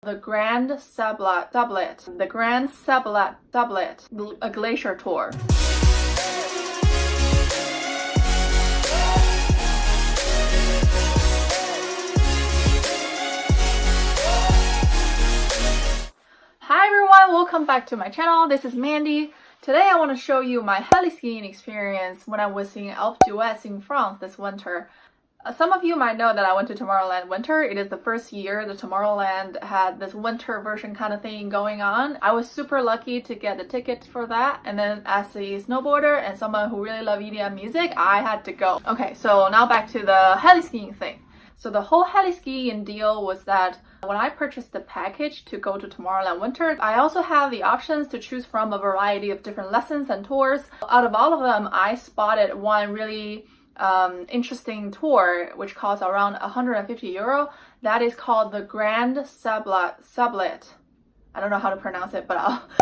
The Grand Sablat a glacier tour. Hi everyone, welcome back to my channel. This is Mandy. Today I want to show you my heli skiing experience when I was in Alpe d'Huez in France this winter. Some of you might know that I went to Tomorrowland winter. It is the first year that Tomorrowland had this winter version kind of thing going on. I was super lucky to get the ticket for that, and then as a snowboarder and someone who really loves EDM music, I had to go. Okay, so now back to the heli skiing thing. So the whole heli skiing deal was that when I purchased the package to go to Tomorrowland winter, I also have the options to choose from a variety of different lessons and tours. Out of all of them, I spotted one really interesting tour which costs around 150 euro. That is called the Grand Sablat. I don't know how to pronounce it, but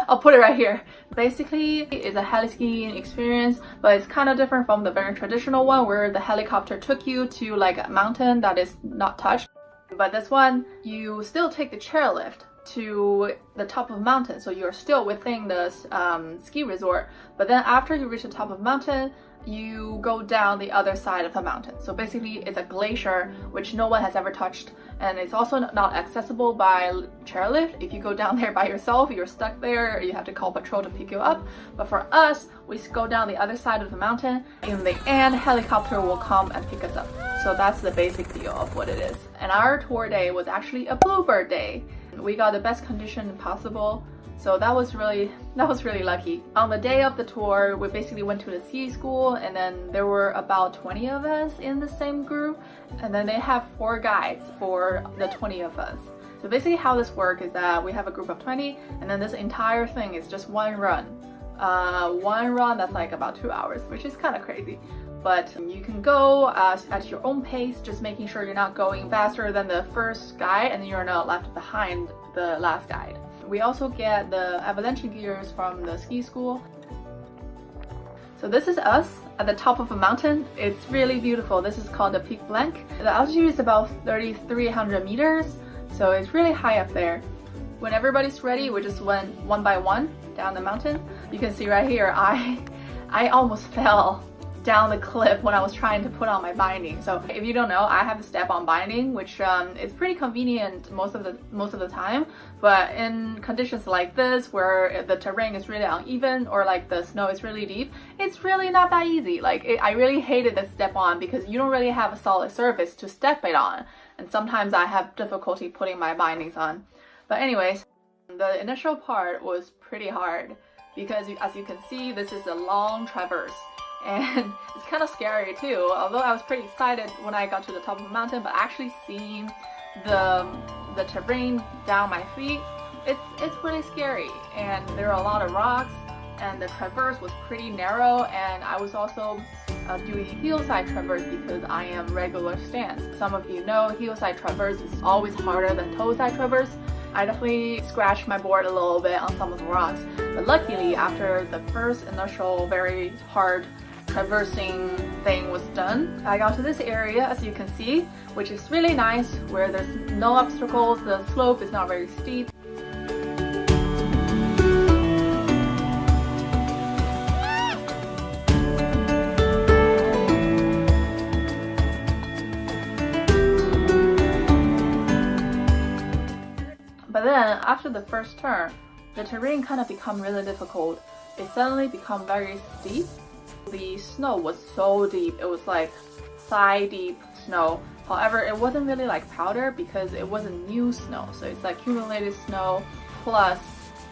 I'll put it right here. Basically, it's a heli skiing experience, but it's kind of different from the very traditional one where the helicopter took you to like a mountain that is not touched. But this one, you still take the chairlift to the top of the mountain, so you're still within the ski resort. But then after you reach the top of the mountain, you go down the other side of the mountain. So basically it's a glacier which no one has ever touched, and it's also not accessible by chairlift. If you go down there by yourself, you're stuck there, you have to call patrol to pick you up. But for us, we go down the other side of the mountain. In the end, helicopter will come and pick us up. So that's the basic deal of what it is. And our tour day was actually a bluebird day. We got the best condition possible. So that was really lucky. On the day of the tour, we basically went to the ski school, and then there were about 20 of us in the same group, and then they have 4 guides for the 20 of us. So basically how this works is that we have a group of 20, and then this entire thing is just one run. One run that's like about 2 hours, which is kind of crazy. But you can go at your own pace, just making sure you're not going faster than the first guide and you're not left behind the last guide. We also get the avalanche gears from the ski school. So this is us at the top of a mountain. It's really beautiful. This is called the Pic Blanc. The altitude is about 3,300 meters, so it's really high up there. When everybody's ready, we just went one by one down the mountain. You can see right here, I almost fell down the cliff when I was trying to put on my binding. So if you don't know, I have a step-on binding, which is pretty convenient most of the time. But in conditions like this, where the terrain is really uneven or like the snow is really deep, it's really not that easy. I really hated the step-on because you don't really have a solid surface to step it on, and sometimes I have difficulty putting my bindings on. But anyways, the initial part was pretty hard because as you can see, this is a long traverse. And it's kind of scary too, although I was pretty excited when I got to the top of the mountain, but actually seeing the terrain down my feet, it's really scary. And there are a lot of rocks, and the traverse was pretty narrow, and I was also doing hillside traverse because I am regular stance. Some of you know hillside traverse is always harder than toe-side traverse. I definitely scratched my board a little bit on some of the rocks, but luckily after the first initial very hard traversing thing was done, I got to this area, as you can see, which is really nice, where there's no obstacles, the slope is not very steep. But then after the first turn, the terrain kind of become really difficult. It suddenly become very steep. The snow was so deep, it was like thigh deep snow. However, it wasn't really like powder because it wasn't new snow, so it's like accumulated snow plus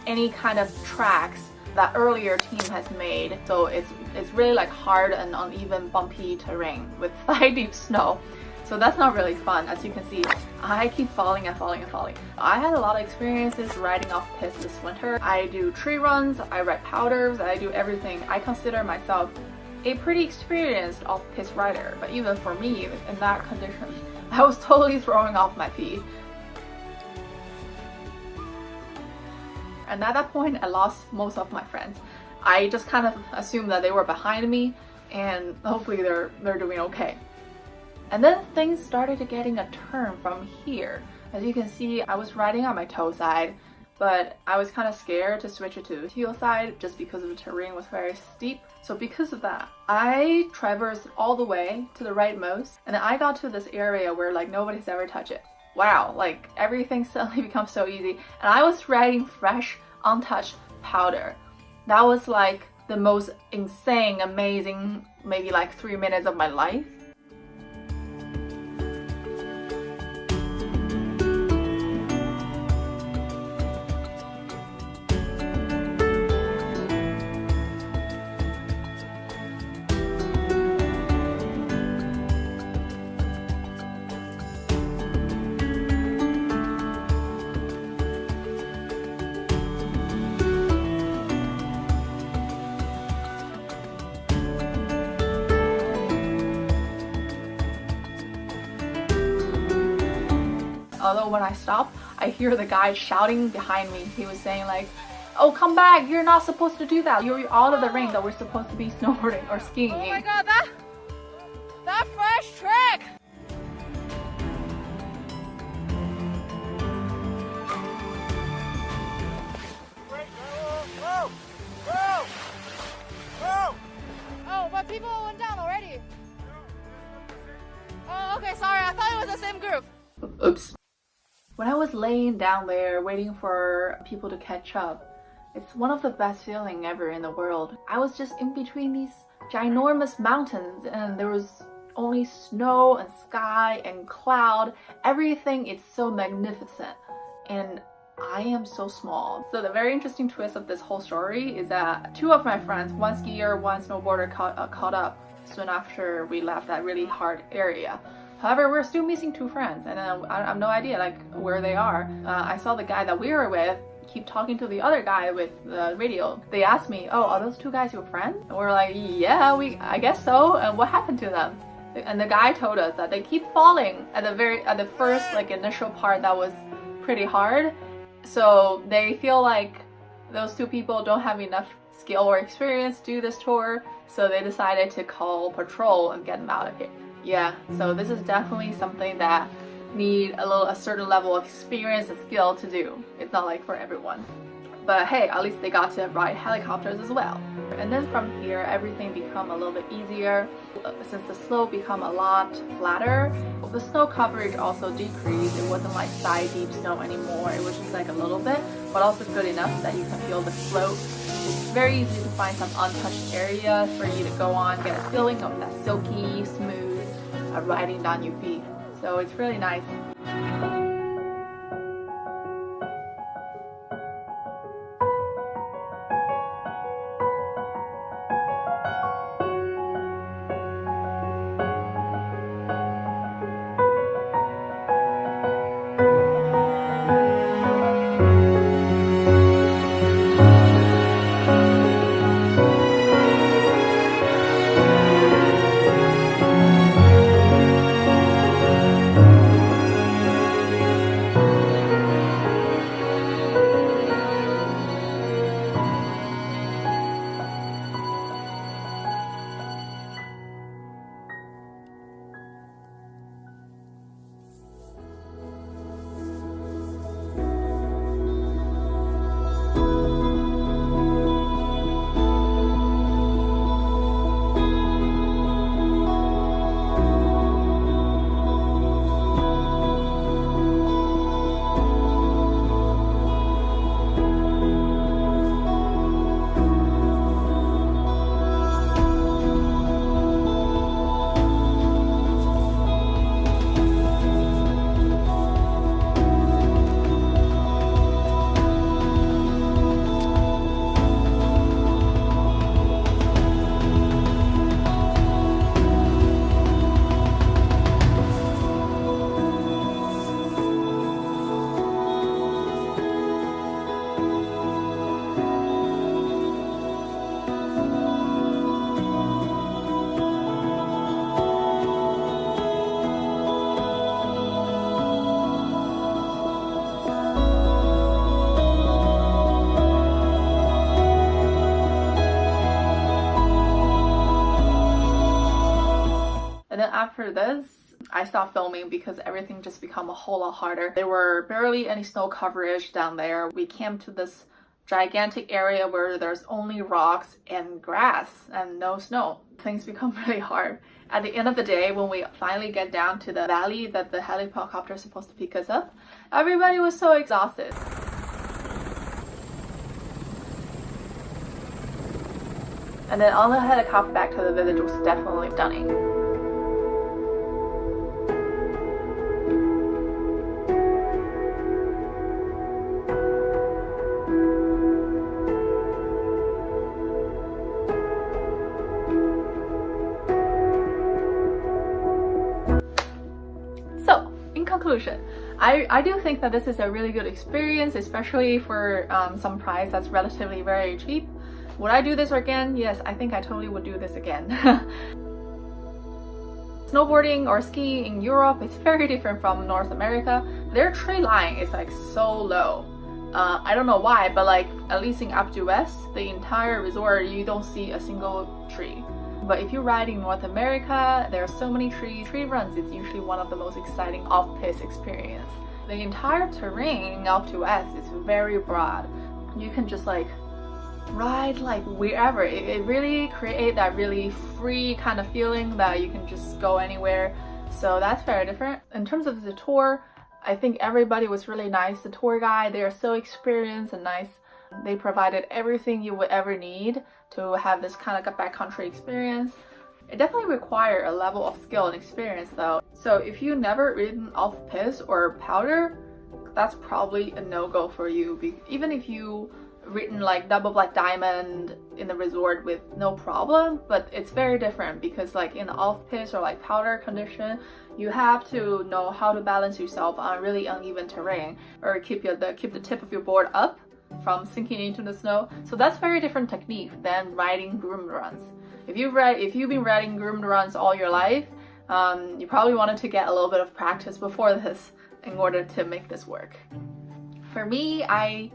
any kind of tracks that earlier team has made. So it's really like hard and uneven bumpy terrain with thigh deep snow. So that's not really fun. As you can see, I keep falling and falling and falling. I had a lot of experiences riding off piste this winter. I do tree runs, I ride powders, I do everything. I consider myself a pretty experienced off-piste rider, but even for me, in that condition, I was totally throwing off my feet. And at that point, I lost most of my friends. I just kind of assumed that they were behind me, and hopefully they're doing okay. And then things started getting a turn from here. As you can see, I was riding on my toe side, but I was kind of scared to switch it to heel side just because the terrain was very steep. So because of that, I traversed all the way to the rightmost, and then I got to this area where like nobody's ever touched it. Wow, like everything suddenly becomes so easy. And I was riding fresh, untouched powder. That was like the most insane, amazing, maybe like 3 minutes of my life. Although when I stop, I hear the guy shouting behind me. He was saying like, "Oh, come back, you're not supposed to do that. You're out of the ring that we're supposed to be snowboarding or skiing." Oh my god, that fresh track! Oh, but people went down already. Oh, okay, sorry, I thought it was the same group. Oops. When I was laying down there waiting for people to catch up, it's one of the best feelings ever in the world. I was just in between these ginormous mountains and there was only snow and sky and cloud. Everything is so magnificent and I am so small. So the very interesting twist of this whole story is that two of my friends, one skier, one snowboarder, caught up soon after we left that really hard area. However, we're still missing two friends, and I have no idea like where they are. I saw the guy that we were with keep talking to the other guy with the radio. They asked me, "Oh, are those two guys your friends?" And we're like, "Yeah, I guess so." And what happened to them? And the guy told us that they keep falling at the first like initial part that was pretty hard. So they feel like those two people don't have enough skill or experience to do this tour, so they decided to call patrol and get them out of here. Yeah, so this is definitely something that need a certain level of experience and skill to do. It's not like for everyone. But hey, at least they got to ride helicopters as well. And then from here, everything become a little bit easier. Since the slope become a lot flatter, the snow coverage also decreased. It wasn't like thigh-deep snow anymore. It was just like a little bit, but also good enough that you can feel the slope. It's very easy to find some untouched area for you to go on, get a feeling of that silky, smooth riding down your feet. So it's really nice. after this, I stopped filming because everything just became a whole lot harder. There were barely any snow coverage down there. We camped to this gigantic area where there's only rocks and grass and no snow. Things become really hard. At the end of the day, when we finally get down to the valley that the helicopter is supposed to pick us up, everybody was so exhausted. And then on the helicopter back to the village was definitely stunning. So, in conclusion, I do think that this is a really good experience, especially for some price that's relatively very cheap. Would I do this again? Yes, I think I totally would do this again. Snowboarding or skiing in Europe is very different from North America. Their tree line is like so low. I don't know why, but like at least in Alpe d'Huez, the entire resort, you don't see a single tree. But if you ride in North America, there are so many trees. Tree runs is usually one of the most exciting off-piste experience. The entire terrain in Alpe d'Huez is very broad. You can just like ride like wherever. It really creates that really free kind of feeling that you can just go anywhere. So that's very different. In terms of the tour, I think everybody was really nice. The tour guide, they are so experienced and nice. They provided everything you would ever need to have this kind of backcountry experience. It definitely requires a level of skill and experience though. So if you've never ridden off-piste or powder, that's probably a no-go for you. Even if you ridden like double black diamond in the resort with no problem, but it's very different because like in the off-piste or like powder condition, you have to know how to balance yourself on really uneven terrain or keep the tip of your board up from sinking into the snow. So that's very different technique than riding groomed runs. If you've been riding groomed runs all your life, you probably wanted to get a little bit of practice before this in order to make this work. For me, I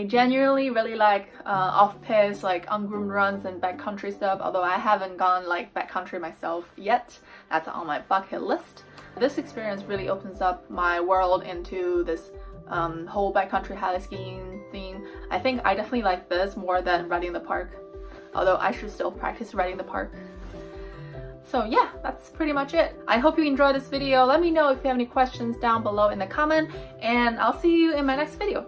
genuinely really like off-piste, like ungroomed runs and backcountry stuff, although I haven't gone like backcountry myself yet. That's on my bucket list. This experience really opens up my world into this whole backcountry heli skiing thing. I think I definitely like this more than riding the park, although I should still practice riding the park. So yeah, that's pretty much it. I hope you enjoyed this video. Let me know if you have any questions down below in the comment, and I'll see you in my next video.